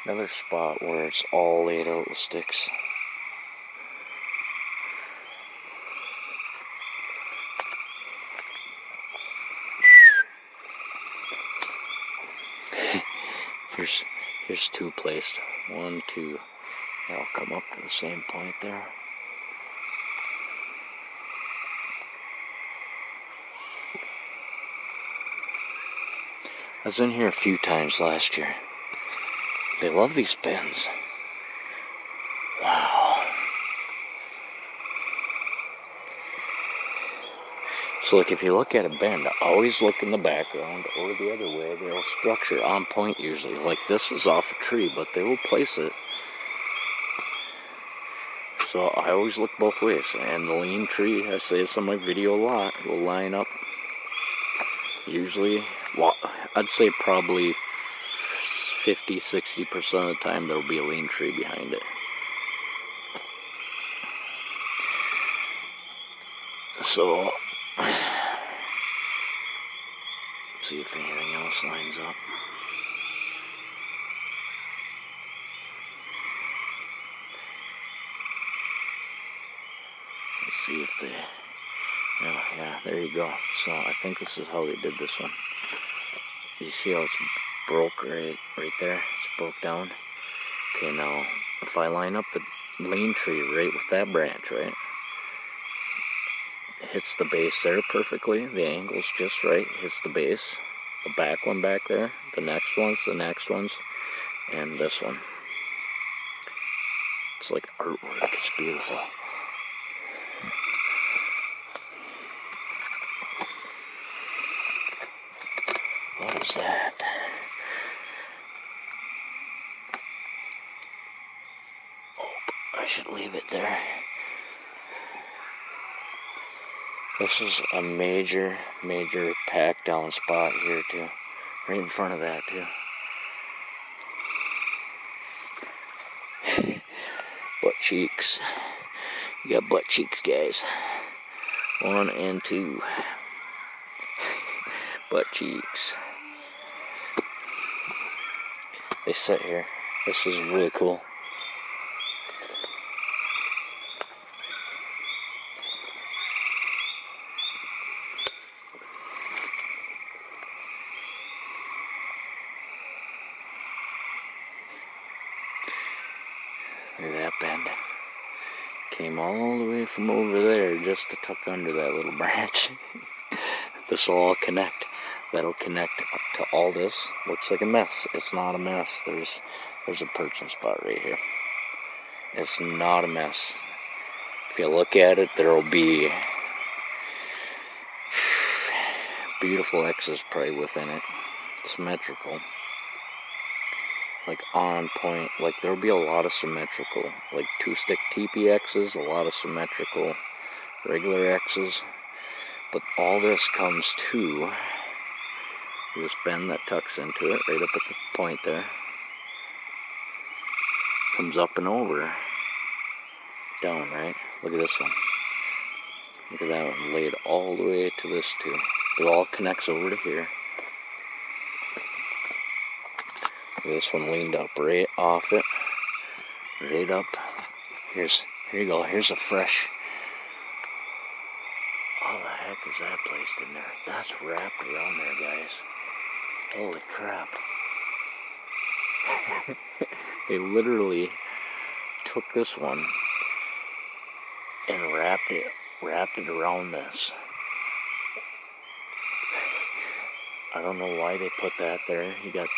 Another spot where it's all laid out with sticks. Here's two placed. 1, 2. They'll come up to the same point there. I was in here a few times last year. They love these bends. Wow. So like if you look at a bend, always look in the background or the other way. They'll structure on point usually. Like this is off a tree, but they will place it. So I always look both ways. And the lean tree, I say this on my video a lot, will line up. Usually, well, I'd say probably 50-60% of the time there will be a lean tree behind it. So, let's see if anything else lines up. Let's see if they... Oh, yeah, there you go. So I think this is how they did this one. You see how it's broke right there? It's broke down. Okay, now if I line up the lean tree right with that branch, right? It hits the base there perfectly. The angle's just right. Hits the base. The back one back there. The next ones. And this one. It's like artwork. It's beautiful. What is that? Oh, I should leave it there. This is a major pack down spot here too. Right in front of that too. Butt cheeks. You got butt cheeks, guys. 1 and 2. Butt cheeks. They sit here. This is really cool. Look at that bend. Came all the way from over there just to tuck under that little branch. This will all connect. That'll connect up to all this. Looks like a mess. It's not a mess. There's a perching spot right here. It's not a mess. If you look at it, there will be beautiful X's probably within it. Symmetrical. Like on point. Like there'll be a lot of symmetrical. Like 2-stick TP X's, a lot of symmetrical regular X's. But all this comes to this bend that tucks into it, right up at the point there. Comes up and over. Down, right? Look at this one. Look at that one, laid all the way to this too. It all connects over to here. This one leaned up right off it. Right up. Here you go. Here's a fresh. How the heck is that placed in there? That's wrapped around there, guys. Holy crap. They literally took this one and wrapped it around this. I don't know why they put that there. You got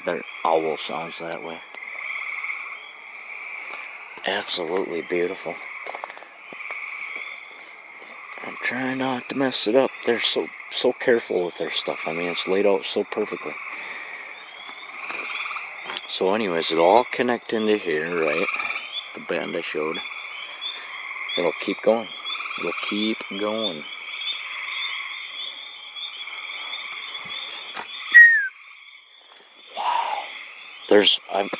their owl sounds that way. Absolutely beautiful. I'm trying not to mess it up. They're so careful with their stuff. I mean, it's laid out so perfectly. So anyways, it'll all connect into here, right? The bend I showed. It'll keep going. It'll keep going. Wow.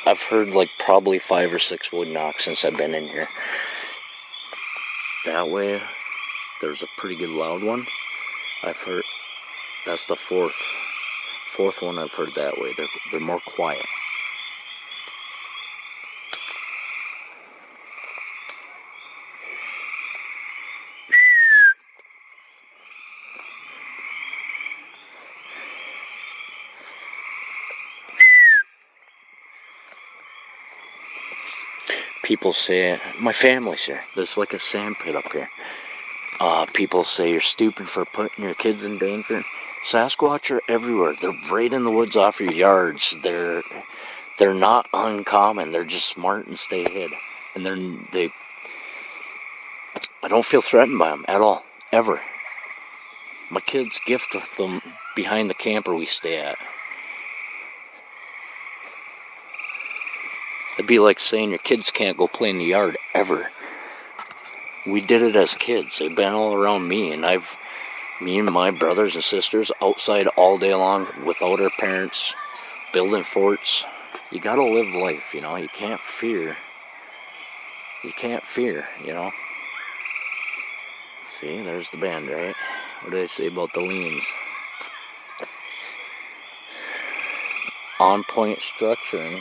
I've heard like probably 5 or 6 wood knocks since I've been in here. That way, there's a pretty good loud one. I've heard that's the fourth one I've heard that way. They're more quiet. people say, my family's here. There's like a sand pit up here. People say you're stupid for putting your kids in danger. Sasquatch are everywhere. They're right in the woods off your yards. They're not uncommon. They're just smart and stay hid. And I don't feel threatened by them at all, ever. My kids gift them behind the camper we stay at. It'd be like saying your kids can't go play in the yard, ever. We did it as kids. They've been all around me, and me and my brothers and sisters outside all day long without our parents, building forts. You gotta live life, you know. You can't fear. See, there's the bend, right? What did I say about the leans? On point structuring.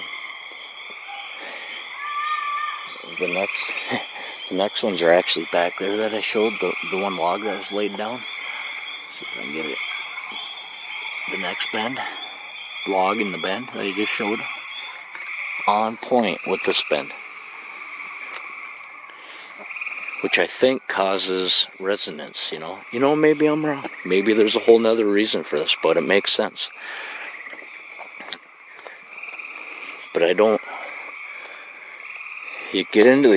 The next ones are actually back there that I showed, the one log that was laid down. See if I can get it. The next bend, log in the bend that I just showed, on point with this bend, which I think causes resonance, you know. You know, maybe I'm wrong. Maybe there's a whole nother reason for this, but it makes sense. But you get into these